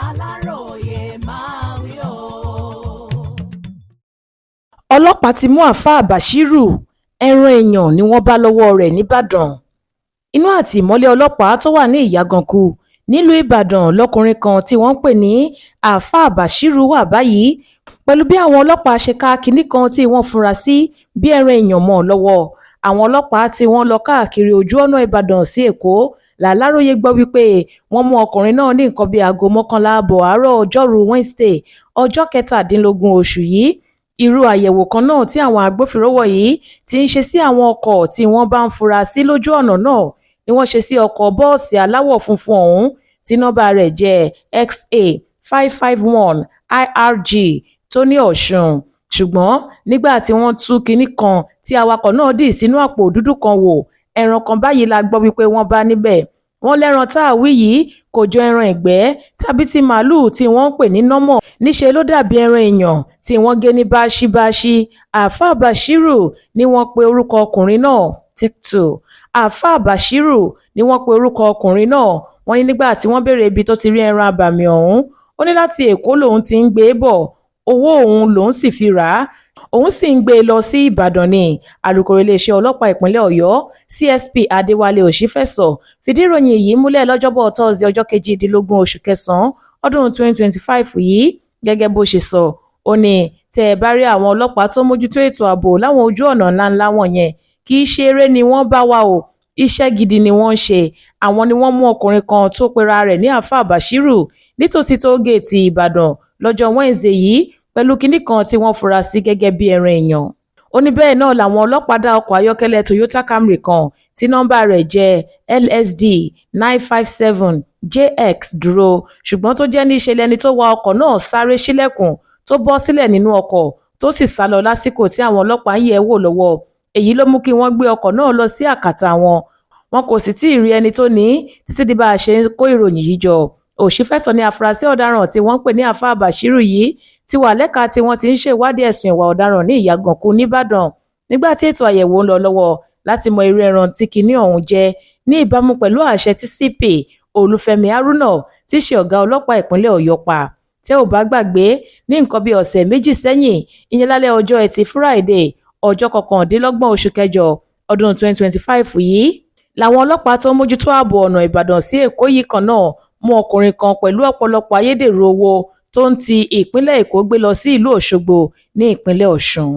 Aláròye máa wí o. Ọlọ́pàá ti mú àáfàá Bashiru, ẹran èèyàn ni wọ́n bá lọ́wọ́ rẹ̀ nìbàdàn. Inú àtìmọ́lé ọlọ́pàá tó wà ní Ìyàgànkù nílùú Ìbàdàn lọkùnrin kan tí wọ́n ń pè ní àáfàá Bashiru wà báyìí, pẹ̀lú bí àwọn ọlọ́pàá ṣe ká kinní kan tí wọ́n fura sí bí ẹran èèyàn mọ́ ọ lọ́wọ́. Àwọn ọlọ́pàá tí wọ́n lọ káàkiri ojú ọ̀nà Ìbàdàn sí Èkó làláròyé gbọ́ wípé wọ́n mú ọkùnrin náà ní nǹkan bíi aago 11 ààbọ̀ àárọ̀ ọjọ́rú Wednesday ọjọ́ 17 oṣù yìí. Irú àyẹ̀wò kan náà tí àwọn agbófinró wọ̀nyí ti ń ṣe sí àwọn ọkọ̀ tí wọ́n bá ń fura sí lójú ọ̀nà náà ni wọ́n ṣe sí ọkọ̀ bọ́ọ̀sì aláwọ̀ funfun ọ̀hún tí nọ́mbà rẹ̀ jẹ́ XA 551 IRG tó ní Ọ̀ṣun. Ṣùgbọ́n nígbà tí wọ́n tú kinní kan tí awakọ̀ náà dì sínú àpò dúdú kan wò, ẹran kan báyìí la gbọ́ wípé wọ́n bá níbẹ̀. Wọ́n lẹ́ran tá a wí yìí kò jọ ẹran ìgbẹ́ tàbí ti màálùú tí wọ́n ń pè ní nọ́mọ̀. Níṣe ló dàbí ẹran èèyàn tí wọ́n gé ní báṣíbáṣí. Àáfàá Bashiru ni wọ́n pe orúkọ ọkùnrin náà. TikTok. Àáfàá Bashiru ni wọ́n pe orúkọ ọkùnrin náà. Wọ́n ní nígbà tí wọ́n béèrè ibi tó ti rí ẹran abàmì ọ̀hún, ó ní láti Èkó lòun ti ń gbé bọ̀, owó òun lòun sì fi rà á, òun sì ń gbé e lọ sí Ìbàdàn ni. Alukoro iléeṣẹ́ ọlọ́pàá ìpínlẹ̀ Ọ̀yọ́ CSP Adéwálé Òṣìfẹ̀sọ fìdí ìròyìn yìí múlẹ̀ lọ́jọ́bọ̀ Thursday ọjọ́ 18 oṣù kẹsàn-án ọdún 2025 yìí. Gẹ́gẹ́ bó ṣe sọ, ó ní tẹ́ ẹ bá rí àwọn ọlọ́pàá tó mójútó ètò ààbò láwọn ojú ọ̀nà ńláńlá wọ̀nyẹn, kì í ṣe eré ni wọ́n bá wa o, iṣẹ́ gidi ni wọ́n ń ṣe. Àwọn ni wọ́n mú ọkùnrin kan tó pera rẹ̀ ní àáfàá Bashiru nítòsí tóógèètì Ìbàdàn lọ́jọ́ Wednesday yìí pẹ̀lú kinní kan tí wọ́n fura sí gẹ́gẹ́ bí ẹran èèyàn. Ó ní bẹ́ẹ̀ náà làwọn ọlọ́pàá dá ọkọ̀ ayọ́kẹ́lẹ́ Toyota Camry kan tí nọ́mbà rẹ̀ jẹ́ LSD 957 JX dúró, ṣùgbọ́n tó jẹ́ níṣe lẹni tó wa ọkọ̀ náà sáré ṣílẹ̀kùn tó bọ́ sílẹ̀ nínú ọkọ̀ tó sì sá lọ lásìkò tí àwọn ọlọ́pàá ń yẹ̀ wò lọ́wọ́. Èyí ló mú kí wọ́n gbé ọkọ̀ náà lọ sí àkàtà wọn. Wọn kò sì tí ì rí ẹni tó ní títí di bá a ṣe ń kó ìròyìn yìí jọ. Òṣìfẹ̀sọ ní afurasí ọ̀daràn tí wọ́n ń pè ní àáfàá Bashiru yìí ti wà lẹ́ka tí wọ́n ti ń ṣèwádìí ẹ̀sùn ìwà ọ̀daràn ní Ìyàgànkù nìbàdàn, nígbà tí ètò àyẹ̀wò ń lọ lọ́wọ́ láti mọ irú ẹran tí kinní ọ̀hún jẹ́ ní ìbámu pẹ̀lú àṣẹ tí CP Olúfẹ́mi Haruna tí í ṣe ọ̀gá ọlọ́pàá ìpínlẹ̀ Ọ̀yọ́ pa. Tẹ́ ò bá gbàgbé, ní nǹkan bíi ọ̀sẹ̀ méjì sẹ́yìn, ìyẹn lálẹ́ ọjọ́ Ẹtì Friday ọjọ́ 29 oṣù kẹjọ ọdún 2025 yìí, làwọn ọlọ́pàá tó mójútó ààbò ọ̀nà Ìbàdàn sí Èkó yìí kan náà mú ọkùnrin kan pẹ̀lú ọ̀pọ̀lọpọ̀ ayédèrú owó tó ń ti ìpínlẹ̀ Èkó gbé lọ sí ìlú Òṣogbo ní ìpínlẹ̀ Ọ̀ṣun.